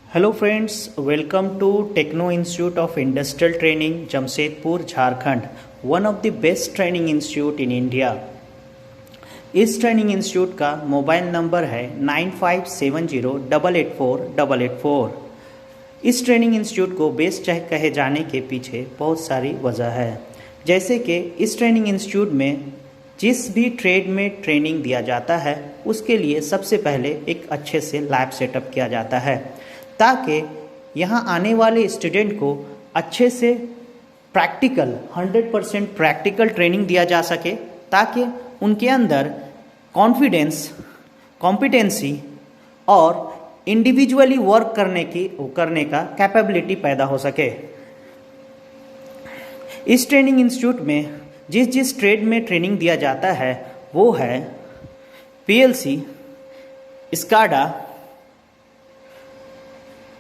Hello friends, welcome to techno institute of industrial training, Jamshedpur, Jharkhand, one of the best training institute in India. इस training institute का mobile number है 9570884884। इस training institute को best कहे जाने के पीछे बहुत सारी वजह है। जैसे कि इस ट्रेनिंग इंस्टीट्यूट में जिस भी ट्रेड में ट्रेनिंग दिया जाता है उसके लिए सबसे पहले एक अच्छे से लैब सेटअप किया जाता है ताकि यहाँ आने वाले स्टूडेंट को अच्छे से प्रैक्टिकल 100% प्रैक्टिकल ट्रेनिंग दिया जा सके, ताकि उनके अंदर कॉन्फिडेंस, कॉम्पिटेंसी और इंडिविजुअली वर्क करने का कैपेबिलिटी पैदा हो सके। इस ट्रेनिंग इंस्टीट्यूट में जिस ट्रेड में ट्रेनिंग दिया जाता है वो है PLC, SCADA,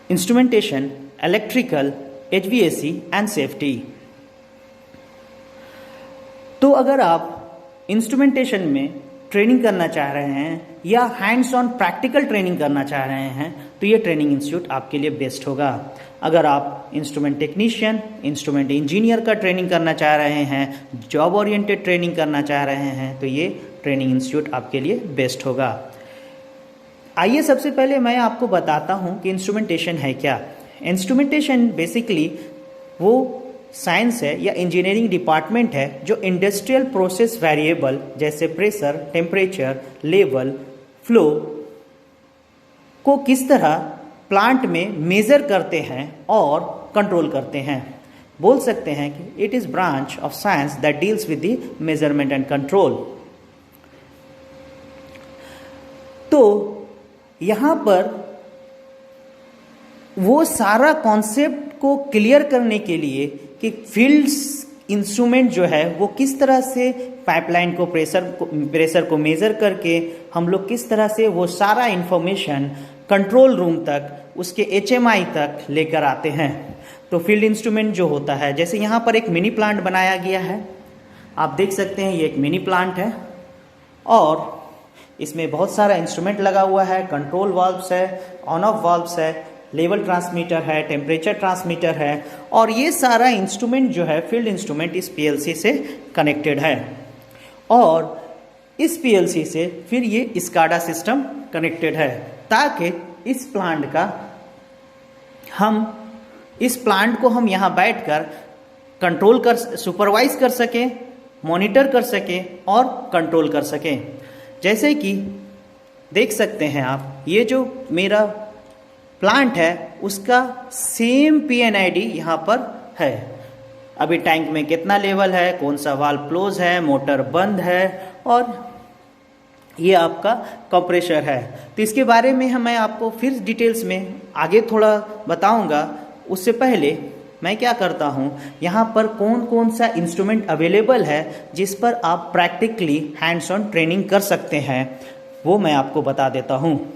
instrumentation, electrical, HVAC and safety. तो अगर आप इंस्ट्रूमेंटेशन में ट्रेनिंग करना चाह रहे हैं या हैंड्स ऑन प्रैक्टिकल ट्रेनिंग करना चाह रहे हैं तो ये ट्रेनिंग इंस्टीट्यूट आपके लिए बेस्ट होगा। अगर आप इंस्ट्रूमेंट टेक्नीशियन, इंस्ट्रूमेंट इंजीनियर का ट्रेनिंग करना चाह रहे हैं, जॉब ओरिएंटेड ट्रेनिंग करना चाह रहे हैं तो ये ट्रेनिंग इंस्टीट्यूट आपके लिए बेस्ट होगा। आइए सबसे पहले मैं आपको बताता हूँ कि इंस्ट्रूमेंटेशन है क्या। इंस्ट्रूमेंटेशन बेसिकली वो साइंस है या इंजीनियरिंग डिपार्टमेंट है जो इंडस्ट्रियल प्रोसेस वेरिएबल जैसे प्रेशर, टेम्परेचर, लेवल, फ्लो को किस तरह प्लांट में मेजर करते हैं और कंट्रोल करते हैं। बोल सकते हैं कि it is branch of science that deals with the measurement and control. तो यहाँ पर वो सारा कॉन्सेप्ट को क्लियर करने के लिए कि फील्ड्स इंस्ट्रूमेंट जो है वो किस तरह से पाइपलाइन को प्रेशर को मेजर करके हम लोग किस तरह से वो सारा इंफॉर्मेशन कंट्रोल रूम तक, उसके एचएमआई तक लेकर आते हैं। तो फील्ड इंस्ट्रूमेंट जो होता है, जैसे यहाँ पर एक मिनी प्लांट बनाया गया है, आप देख सकते हैं ये एक मिनी प्लांट है और इसमें बहुत सारा इंस्ट्रूमेंट लगा हुआ है। कंट्रोल वाल्व्स है, ऑन ऑफ वाल्व्स है, लेवल ट्रांसमीटर है, टेम्परेचर ट्रांसमीटर है और ये सारा इंस्ट्रूमेंट जो है फील्ड इंस्ट्रूमेंट इस पीएलसी से कनेक्टेड है और इस पीएलसी से फिर ये स्काडा सिस्टम कनेक्टेड है ताकि इस प्लांट को हम यहाँ बैठकर कंट्रोल कर, सुपरवाइज कर सकें, मॉनिटर कर सकें और कंट्रोल कर सकें। जैसे कि देख सकते हैं आप, ये जो मेरा प्लांट है उसका सेम पीएनआईडी यहाँ पर है। अभी टैंक में कितना लेवल है, कौन सा वाल्व क्लोज है, मोटर बंद है और ये आपका कंप्रेसर है। तो इसके बारे में मैं आपको फिर डिटेल्स में आगे थोड़ा बताऊंगा। उससे पहले मैं क्या करता हूँ, यहाँ पर कौन कौन सा इंस्ट्रूमेंट अवेलेबल है जिस पर आप प्रैक्टिकली हैंड्स ऑन ट्रेनिंग कर सकते हैं वो मैं आपको बता देता हूँ।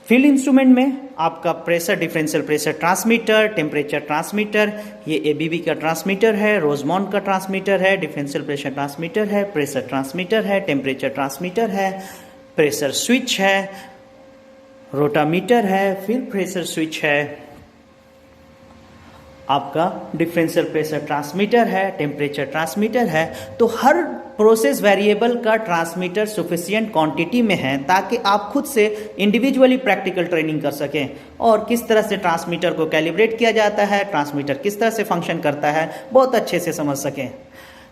फील्ड इंस्ट्रूमेंट में आपका pressure, differential pressure transmitter, temperature transmitter, ये एबीबी का ट्रांसमीटर है, रोजमॉन्ड का ट्रांसमीटर है, डिफरेंशियल प्रेशर ट्रांसमीटर है, प्रेशर ट्रांसमीटर है, टेम्परेचर ट्रांसमीटर है, प्रेशर स्विच है, रोटामीटर है, फिर प्रेशर स्विच है, आपका डिफरेंशियल प्रेशर ट्रांसमीटर है, टेम्परेचर ट्रांसमीटर है। तो हर प्रोसेस वेरिएबल का ट्रांसमीटर सफिशिएंट क्वांटिटी में है ताकि आप खुद से इंडिविजुअली प्रैक्टिकल ट्रेनिंग कर सकें और किस तरह से ट्रांसमीटर को कैलिब्रेट किया जाता है, ट्रांसमीटर किस तरह से फंक्शन करता है बहुत अच्छे से समझ सकें।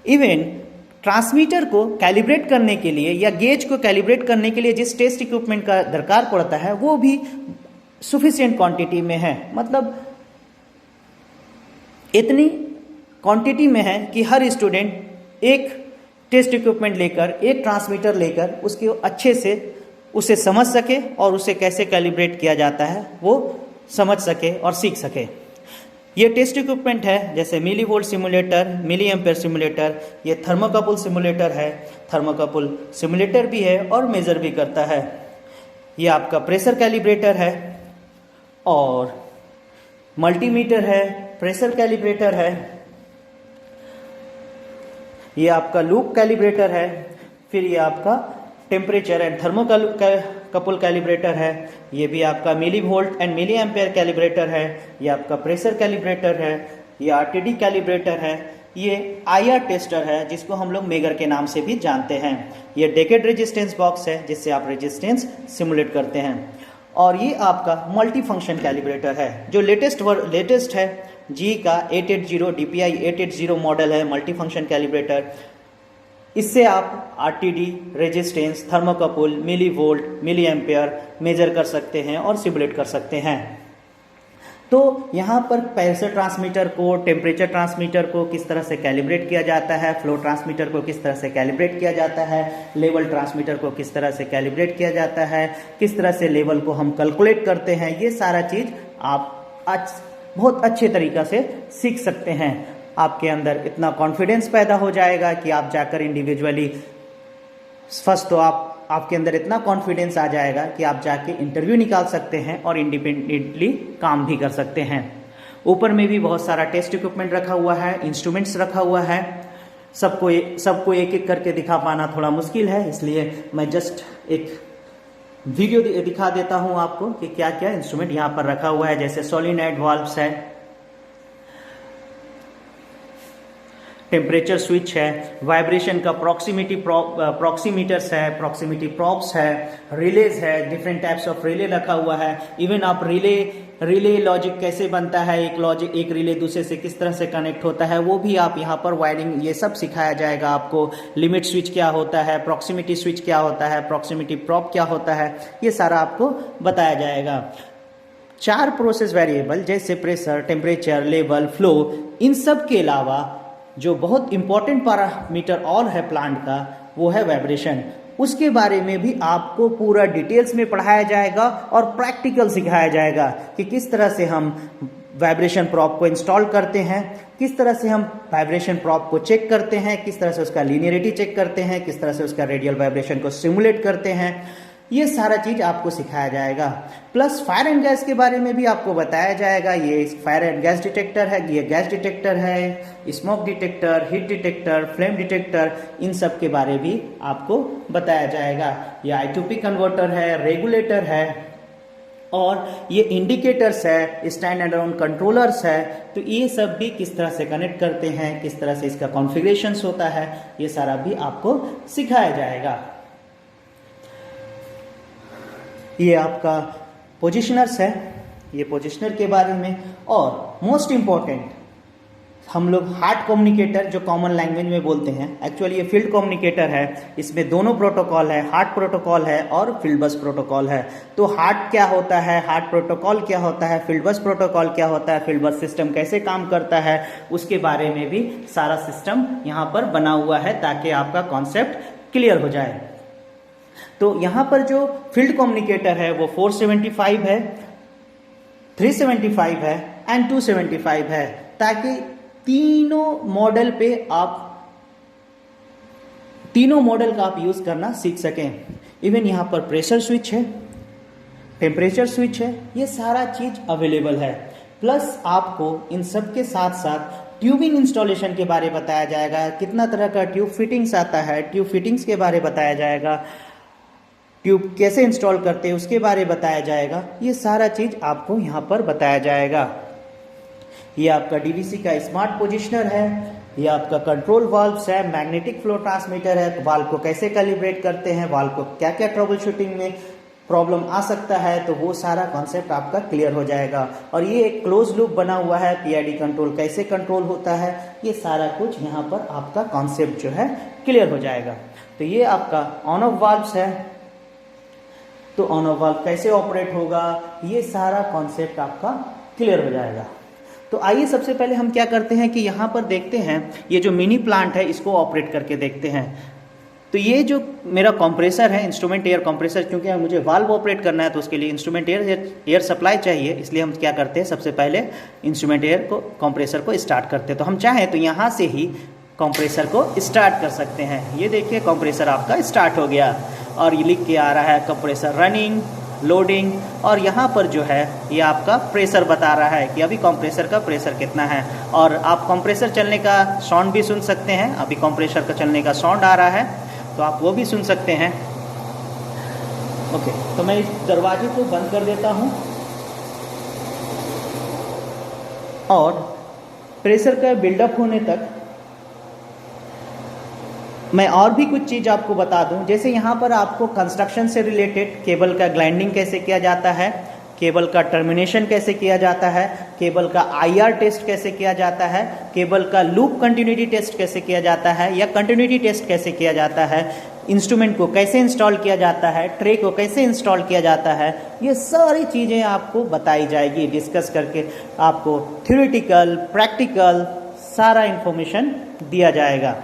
इवन ट्रांसमीटर को कैलिब्रेट करने के लिए या गेज को कैलिब्रेट करने के लिए जिस टेस्ट इक्विपमेंट का दरकार पड़ता है वो भी सफिशिएंट क्वांटिटी में है, मतलब इतनी क्वांटिटी में है कि हर स्टूडेंट एक टेस्ट इक्विपमेंट लेकर, एक ट्रांसमीटर लेकर उसके अच्छे से उसे समझ सके और उसे कैसे कैलिब्रेट किया जाता है वो समझ सके और सीख सके। ये टेस्ट इक्विपमेंट है जैसे millivolt simulator, milliampere simulator, ये थर्मोकपल सिमुलेटर है। थर्मोकपल सिमुलेटर भी है और मेजर भी करता है। ये आपका प्रेशर कैलिब्रेटर है और मल्टीमीटर है, प्रेशर कैलिब्रेटर है, ये आपका लूप कैलिब्रेटर है, फिर ये आपका टेम्परेचर एंड कपल कैलिब्रेटर है, ये भी आपका millivolt and milliampere calibrator है, ये आपका प्रेशर कैलिब्रेटर है, ये आरटीडी कैलिब्रेटर है, ये आईआर टेस्टर है जिसको हम लोग मेगर के नाम से भी जानते हैं, ये डेकेड रेजिस्टेंस बॉक्स है जिससे आप रेजिस्टेंस सिमुलेट करते हैं, और ये आपका मल्टी फंक्शन कैलिब्रेटर है जो लेटेस्ट है जी का 880 DPI 880 मॉडल है मल्टी फंक्शन कैलिब्रेटर। इससे आप RTD, resistance, thermocouple, millivolt, milliampere measure कर सकते हैं और सिमुलेट कर सकते हैं। तो यहाँ पर प्रेशर ट्रांसमीटर को, टेम्परेचर ट्रांसमीटर को किस तरह से कैलिब्रेट किया जाता है, फ्लो ट्रांसमीटर को किस तरह से कैलिब्रेट किया जाता है, लेवल ट्रांसमीटर को किस तरह से कैलिब्रेट किया जाता है, किस तरह से लेवल को हम कैलकुलेट करते हैं, ये सारा चीज़ आप आज बहुत अच्छे तरीक़ा से सीख सकते हैं। आपके अंदर इतना कॉन्फिडेंस पैदा हो जाएगा कि आप जाकर इंडिविजुअली फर्स्ट तो आपके अंदर इतना कॉन्फिडेंस आ जाएगा कि आप जाके इंटरव्यू निकाल सकते हैं और इंडिपेंडेंटली काम भी कर सकते हैं। ऊपर में भी बहुत सारा टेस्ट इक्विपमेंट रखा हुआ है, इंस्ट्रूमेंट्स रखा हुआ है। सबको एक एक करके दिखा पाना थोड़ा मुश्किल है, इसलिए मैं जस्ट एक वीडियो दिखा देता हूं आपको कि क्या क्या इंस्ट्रूमेंट यहाँ पर रखा हुआ है। जैसे सोलिनॉइड वाल्व्स है, टेम्परेचर स्विच है, वाइब्रेशन का प्रॉक्सीमीटर्स है, प्रॉक्सिमिटी प्रॉब्स है, रिलेज है, डिफरेंट टाइप्स ऑफ रिले रखा हुआ है। इवन आप रिले लॉजिक कैसे बनता है, एक रिले दूसरे से किस तरह से कनेक्ट होता है वो भी आप यहाँ पर वायरिंग ये सब सिखाया जाएगा आपको। लिमिट स्विच क्या होता है, प्रॉक्सिमिटी स्विच क्या होता है, प्रॉक्सिमिटी प्रॉब क्या होता है, ये सारा आपको बताया जाएगा। 4 प्रोसेस वेरिएबल जैसे प्रेशर, टेम्परेचर, लेवल, फ्लो, इन सब के अलावा जो बहुत इंपॉर्टेंट पैरामीटर और है प्लांट का वो है वाइब्रेशन। उसके बारे में भी आपको पूरा डिटेल्स में पढ़ाया जाएगा और प्रैक्टिकल सिखाया जाएगा कि किस तरह से हम वाइब्रेशन प्रॉब को इंस्टॉल करते हैं, किस तरह से हम वाइब्रेशन प्रॉब को चेक करते हैं, किस तरह से उसका लीनियरिटी चेक करते हैं, किस तरह से उसका रेडियल वाइब्रेशन को सिमुलेट करते हैं। ये सारा चीज आपको सिखाया जाएगा। प्लस फायर एंड गैस के बारे में भी आपको बताया जाएगा। ये फायर एंड गैस डिटेक्टर है, ये गैस डिटेक्टर है, smoke detector, heat detector, flame detector, इन सब के बारे भी आपको बताया जाएगा। ये I2P कन्वर्टर है, रेगुलेटर है, और ये इंडिकेटर्स है, स्टैंड अलोन कंट्रोलर्स है। तो ये सब भी किस तरह से कनेक्ट करते हैं, किस तरह से इसका कॉन्फ़िगरेशंस होता है, ये सारा भी आपको सिखाया जाएगा। ये आपका पोजिशनर्स है, ये पोजिशनर के बारे में। और मोस्ट इम्पॉर्टेंट हम लोग हार्ट कम्युनिकेटर जो कॉमन लैंग्वेज में बोलते हैं, एक्चुअली ये फील्ड कम्युनिकेटर है। इसमें दोनों प्रोटोकॉल है, हार्ट प्रोटोकॉल है और फील्ड बस प्रोटोकॉल है। तो हार्ट क्या होता है, हार्ट प्रोटोकॉल क्या होता है, फील्ड बस प्रोटोकॉल क्या होता है, फील्ड बस सिस्टम कैसे काम करता है, उसके बारे में भी सारा सिस्टम यहाँ पर बना हुआ है ताकि आपका कॉन्सेप्ट क्लियर हो जाए। तो यहाँ पर जो फील्ड कम्युनिकेटर है वो 475 है, 375 है एंड 275 है, ताकि तीनों मॉडल का आप यूज करना सीख सकें। इवन यहाँ पर प्रेशर स्विच है, टेम्परेचर स्विच है, ये सारा चीज अवेलेबल है। प्लस आपको इन सब के साथ साथ ट्यूबिंग इंस्टॉलेशन के बारे में बताया जाएगा, कितना तरह का ट्यूब फिटिंग्स आता है, ट्यूब फिटिंग्स के बारे में बताया जाएगा, ट्यूब कैसे इंस्टॉल करते हैं उसके बारे में बताया जाएगा। ये सारा चीज आपको यहाँ पर बताया जाएगा। ये आपका डीवीसी का स्मार्ट पोजिशनर है, ये आपका कंट्रोल वाल्व्स है, मैग्नेटिक फ्लो ट्रांसमीटर है, वाल्व को कैसे कैलिब्रेट करते हैं, वाल्व को क्या क्या ट्रबल शूटिंग में प्रॉब्लम आ सकता है, तो वो सारा कॉन्सेप्ट आपका क्लियर हो जाएगा। और ये एक क्लोज लूप बना हुआ है, पीआईडी कंट्रोल कैसे कंट्रोल होता है, ये सारा कुछ यहाँ पर आपका कॉन्सेप्ट जो है क्लियर हो जाएगा। तो ये आपका ऑन ऑफ वाल्व्स है, तो ऑन ऑफ वाल्व कैसे ऑपरेट होगा, ये सारा कॉन्सेप्ट आपका क्लियर हो जाएगा। तो आइए सबसे पहले हम क्या करते हैं कि यहाँ पर देखते हैं ये जो मिनी प्लांट है इसको ऑपरेट करके देखते हैं। तो ये जो मेरा कंप्रेसर है, इंस्ट्रूमेंट एयर कंप्रेसर, क्योंकि मुझे वाल्व ऑपरेट करना है तो उसके लिए इंस्ट्रूमेंट एयर सप्लाई चाहिए, इसलिए हम क्या करते हैं सबसे पहले इंस्ट्रूमेंट एयर को कंप्रेसर को स्टार्ट करते हैं। तो हम चाहें तो यहाँ से ही कंप्रेसर को स्टार्ट कर सकते हैं। ये देखिए कंप्रेसर आपका स्टार्ट हो गया और ये लिख के आ रहा है कंप्रेसर रनिंग, लोडिंग, और यहाँ पर जो है ये आपका प्रेशर बता रहा है कि अभी कंप्रेसर का प्रेशर कितना है। और आप कंप्रेसर चलने का साउंड भी सुन सकते हैं, अभी कंप्रेसर का चलने का साउंड आ रहा है तो आप वो भी सुन सकते हैं। ओके, तो मैं इस दरवाजे को बंद कर देता हूँ और प्रेशर का बिल्डअप होने तक मैं और भी कुछ चीज़ आपको बता दूं। जैसे यहाँ पर आपको कंस्ट्रक्शन से रिलेटेड केबल का ग्राइंडिंग कैसे किया जाता है, केबल का टर्मिनेशन कैसे किया जाता है, केबल का आईआर टेस्ट कैसे किया जाता है, केबल का लूप कंटिन्यूटी टेस्ट कैसे किया जाता है या कंटिन्यूटी टेस्ट कैसे किया जाता है, इंस्ट्रूमेंट को कैसे इंस्टॉल किया जाता है, ट्रे को कैसे इंस्टॉल किया जाता है, ये सारी चीज़ें आपको बताई जाएगी। डिस्कस करके आपको थ्योरेटिकल प्रैक्टिकल सारा इंफॉर्मेशन दिया जाएगा।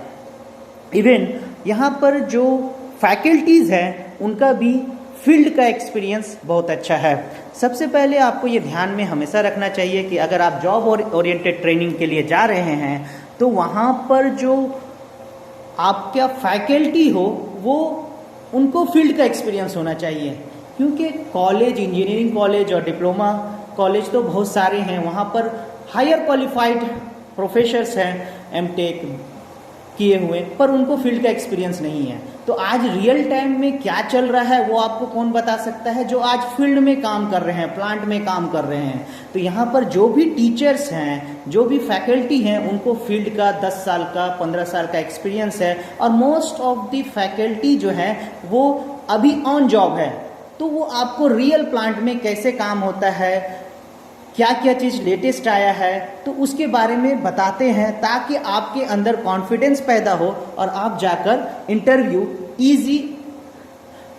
इवन यहाँ पर जो फैकल्टीज़ हैं उनका भी फील्ड का एक्सपीरियंस बहुत अच्छा है। सबसे पहले आपको ये ध्यान में हमेशा रखना चाहिए कि अगर आप जॉब ओरिएंटेड ट्रेनिंग के लिए जा रहे हैं तो वहाँ पर जो आपका फैकल्टी हो वो उनको फील्ड का एक्सपीरियंस होना चाहिए, क्योंकि कॉलेज, इंजीनियरिंग कॉलेज और डिप्लोमा कॉलेज तो बहुत सारे हैं, वहाँ पर हायर क्वालिफाइड प्रोफेसर्स हैं एमटेक किए हुए, पर उनको फील्ड का एक्सपीरियंस नहीं है। तो आज रियल टाइम में क्या चल रहा है वो आपको कौन बता सकता है, जो आज फील्ड में काम कर रहे हैं, प्लांट में काम कर रहे हैं। तो यहाँ पर जो भी टीचर्स हैं, जो भी फैकल्टी हैं, उनको फील्ड का 10 साल का 15 साल का एक्सपीरियंस है और मोस्ट ऑफ द फैकल्टी जो है वो अभी ऑन जॉब है। तो वो आपको रियल प्लांट में कैसे काम होता है, क्या क्या चीज़ लेटेस्ट आया है, तो उसके बारे में बताते हैं ताकि आपके अंदर कॉन्फिडेंस पैदा हो और आप जाकर इंटरव्यू इजी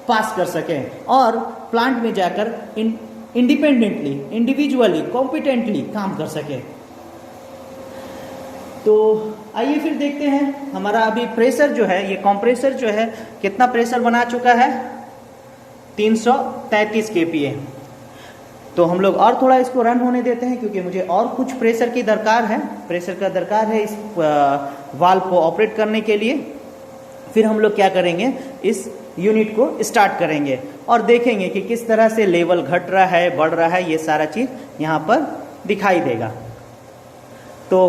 पास कर सकें और प्लांट में जाकर इंडिपेंडेंटली, इंडिविजुअली, कॉम्पिटेंटली काम कर सकें। तो आइए फिर देखते हैं हमारा अभी प्रेशर जो है, ये कंप्रेसर जो है कितना प्रेशर बना चुका है, 333 kPa। तो हम लोग और थोड़ा इसको रन होने देते हैं क्योंकि मुझे और कुछ प्रेशर की दरकार है, प्रेशर का दरकार है इस वाल्व को ऑपरेट करने के लिए। फिर हम लोग क्या करेंगे, इस यूनिट को स्टार्ट करेंगे और देखेंगे कि किस तरह से लेवल घट रहा है, बढ़ रहा है, ये सारा चीज़ यहाँ पर दिखाई देगा। तो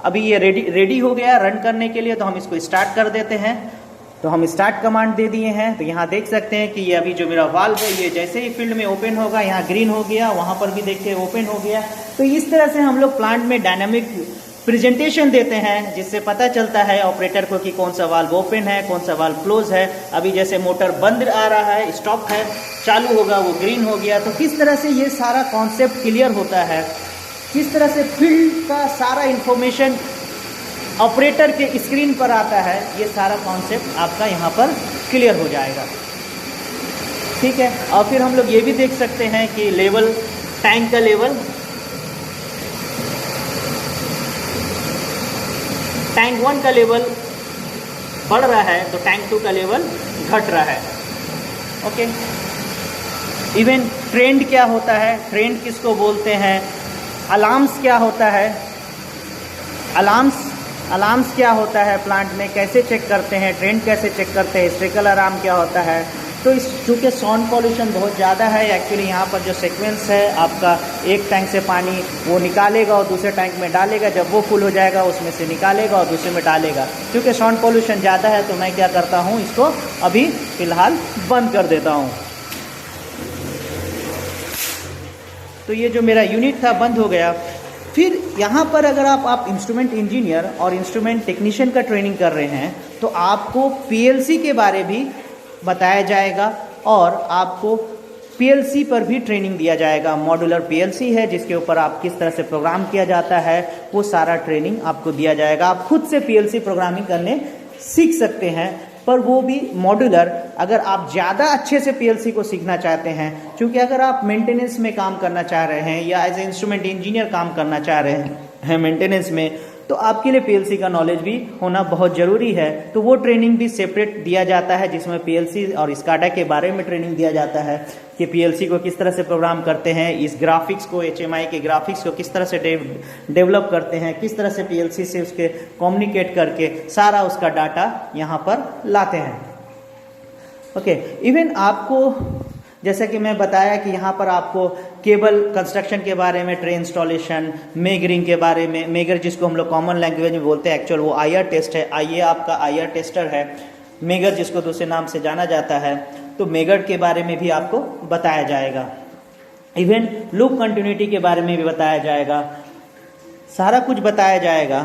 अभी ये रेडी हो गया रन करने के लिए, तो हम इसको स्टार्ट कर देते हैं। तो हम स्टार्ट कमांड दे दिए हैं। तो यहाँ देख सकते हैं कि ये अभी जो मेरा वाल्व है ये जैसे ही फील्ड में ओपन होगा, यहाँ ग्रीन हो गया, वहाँ पर भी देखिए ओपन हो गया। तो इस तरह से हम लोग प्लांट में डायनामिक प्रेजेंटेशन देते हैं, जिससे पता चलता है ऑपरेटर को कि कौन सा वाल्व ओपन है, कौन सा वाल्व क्लोज है। अभी जैसे मोटर बंद आ रहा है, स्टॉप है, चालू होगा वो ग्रीन हो गया। तो किस तरह से ये सारा कॉन्सेप्ट क्लियर होता है, किस तरह से फील्ड का सारा इंफॉर्मेशन ऑपरेटर के स्क्रीन पर आता है, ये सारा कॉन्सेप्ट आपका यहाँ पर क्लियर हो जाएगा। ठीक है, और फिर हम लोग ये भी देख सकते हैं कि लेवल, टैंक का लेवल, टैंक 1 का लेवल बढ़ रहा है तो टैंक 2 का लेवल घट रहा है। ओके, इवन ट्रेंड क्या होता है, ट्रेंड किसको बोलते हैं, अलार्म्स क्या होता है, अलार्म्स क्या होता है, प्लांट में कैसे चेक करते हैं, ट्रेंड कैसे चेक करते हैं, हिस्ट्रिकल अलार्म क्या होता है। तो इस चूँकि साउंड पॉल्यूशन बहुत ज़्यादा है, एक्चुअली यहाँ पर जो सीक्वेंस है आपका, एक टैंक से पानी वो निकालेगा और दूसरे टैंक में डालेगा, जब वो फुल हो जाएगा उसमें से निकालेगा और दूसरे में डालेगा। क्योंकि साउंड पॉल्यूशन ज़्यादा है तो मैं क्या करता हूँ, इसको अभी फ़िलहाल बंद कर देता हूँ। तो ये जो मेरा यूनिट था बंद हो गया। फिर यहाँ पर अगर आप इंस्ट्रूमेंट इंजीनियर और इंस्ट्रूमेंट टेक्नीशियन का ट्रेनिंग कर रहे हैं तो आपको पीएलसी के बारे भी बताया जाएगा और आपको पीएलसी पर भी ट्रेनिंग दिया जाएगा। मॉड्यूलर पीएलसी है जिसके ऊपर आप किस तरह से प्रोग्राम किया जाता है, वो सारा ट्रेनिंग आपको दिया जाएगा। आप खुद से पीएलसी प्रोग्रामिंग करने सीख सकते हैं, पर वो भी मॉड्यूलर। अगर आप ज़्यादा अच्छे से पीएलसी को सीखना चाहते हैं, क्योंकि अगर आप मेंटेनेंस में काम करना चाह रहे हैं या एज ए इंस्ट्रूमेंट इंजीनियर काम करना चाह रहे हैं मेंटेनेंस में, तो आपके लिए पीएलसी का नॉलेज भी होना बहुत ज़रूरी है। तो वो ट्रेनिंग भी सेपरेट दिया जाता है जिसमें पीएलसी और स्काडा के बारे में ट्रेनिंग दिया जाता है कि पीएलसी को किस तरह से प्रोग्राम करते हैं, इस ग्राफिक्स को, एचएमआई के ग्राफिक्स को किस तरह से डेवलप करते हैं, किस तरह से पीएलसी से उसके कम्युनिकेट करके सारा उसका डाटा यहाँ पर लाते हैं। ओके, इवन आपको जैसा कि मैं बताया कि यहाँ पर आपको केबल कंस्ट्रक्शन के बारे में, ट्रे इंस्टॉलेशन, मेगरिंग के बारे में, मेगर जिसको हम लोग कॉमन लैंग्वेज में बोलते हैं, एक्चुअल वो आईआर टेस्ट है, आईए आपका आईआर टेस्टर है, मेगर जिसको दूसरे नाम से जाना जाता है। तो मेथड के बारे में भी आपको बताया जाएगा। इवन लूप कंटिन्यूटी के बारे में भी बताया जाएगा, सारा कुछ बताया जाएगा।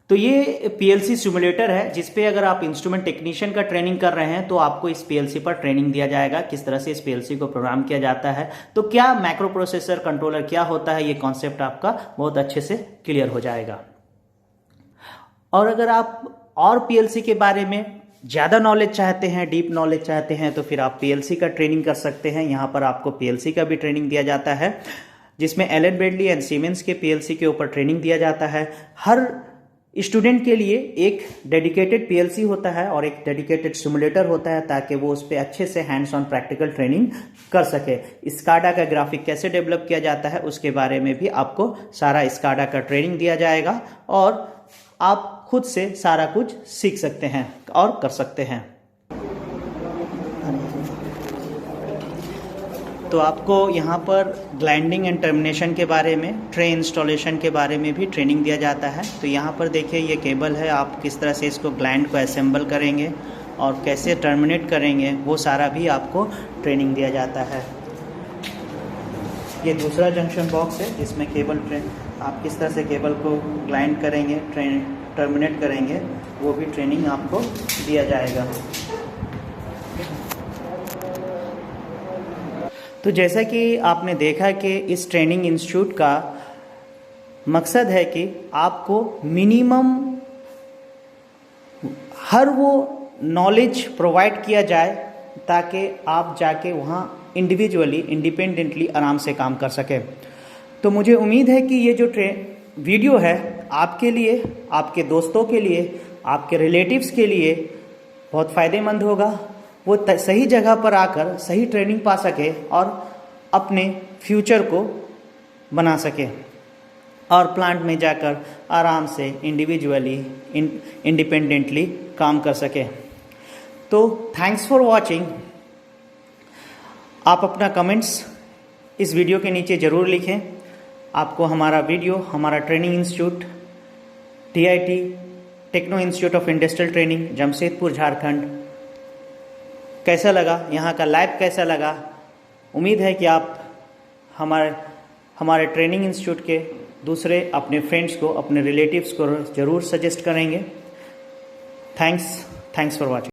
तो ये पीएलसी सिमुलेटर है जिसपे अगर आप इंस्ट्रूमेंट टेक्नीशियन का ट्रेनिंग कर रहे हैं तो आपको इस पीएलसी पर ट्रेनिंग दिया जाएगा, किस तरह से इस पीएलसी को प्रोग्राम किया जाता है, तो क्या माइक्रो प्रोसेसर कंट्रोलर क्या होता है, ये कॉन्सेप्ट आपका बहुत अच्छे से क्लियर हो जाएगा। और अगर आप और पीएलसी के बारे में ज़्यादा नॉलेज चाहते हैं, डीप नॉलेज चाहते हैं, तो फिर आप पीएलसी का ट्रेनिंग कर सकते हैं। यहाँ पर आपको पीएलसी का भी ट्रेनिंग दिया जाता है, जिसमें एलन ब्रेडली एंड सीमेंस के पीएलसी के ऊपर ट्रेनिंग दिया जाता है। हर स्टूडेंट के लिए एक डेडिकेटेड पीएलसी होता है और एक डेडिकेटेड सिमुलेटर होता है, ताकि वो उस पर अच्छे से हैंड्स ऑन प्रैक्टिकल ट्रेनिंग कर सके। स्काडा का ग्राफिक कैसे डेवलप किया जाता है उसके बारे में भी आपको सारा स्काडा का ट्रेनिंग दिया जाएगा और आप खुद से सारा कुछ सीख सकते हैं और कर सकते हैं। तो आपको यहाँ पर ग्लाइंडिंग एंड टर्मिनेशन के बारे में, ट्रे इंस्टॉलेशन के बारे में भी ट्रेनिंग दिया जाता है। तो यहाँ पर देखिए ये केबल है, आप किस तरह से इसको ग्लाइंड को असेंबल करेंगे और कैसे टर्मिनेट करेंगे, वो सारा भी आपको ट्रेनिंग दिया जाता है। ये दूसरा जंक्शन बॉक्स है जिसमें केबल आप किस तरह से केबल को ग्लाइंड करेंगे, टर्मिनेट करेंगे, वो भी ट्रेनिंग आपको दिया जाएगा। तो जैसा कि आपने देखा कि इस ट्रेनिंग इंस्टीट्यूट का मकसद है कि आपको मिनिमम हर वो नॉलेज प्रोवाइड किया जाए ताकि आप जाके वहाँ इंडिविजुअली, इंडिपेंडेंटली आराम से काम कर सके। तो मुझे उम्मीद है कि ये जो वीडियो है आपके लिए, आपके दोस्तों के लिए, आपके रिलेटिव्स के लिए बहुत फ़ायदेमंद होगा। वो सही जगह पर आकर सही ट्रेनिंग पा सके और अपने फ्यूचर को बना सके और प्लांट में जाकर आराम से इंडिविजुअली, इंडिपेंडेंटली काम कर सके। तो थैंक्स फॉर वॉचिंग। आप अपना कमेंट्स इस वीडियो के नीचे ज़रूर लिखें। आपको हमारा वीडियो, हमारा training institute TIT techno institute of industrial training Jamshedpur Jharkhand कैसा लगा, यहाँ का लाइव कैसा लगा। उम्मीद है कि आप हमारे ट्रेनिंग इंस्टीट्यूट के दूसरे अपने फ्रेंड्स को, अपने रिलेटिव्स को ज़रूर सजेस्ट करेंगे। Thanks for watching.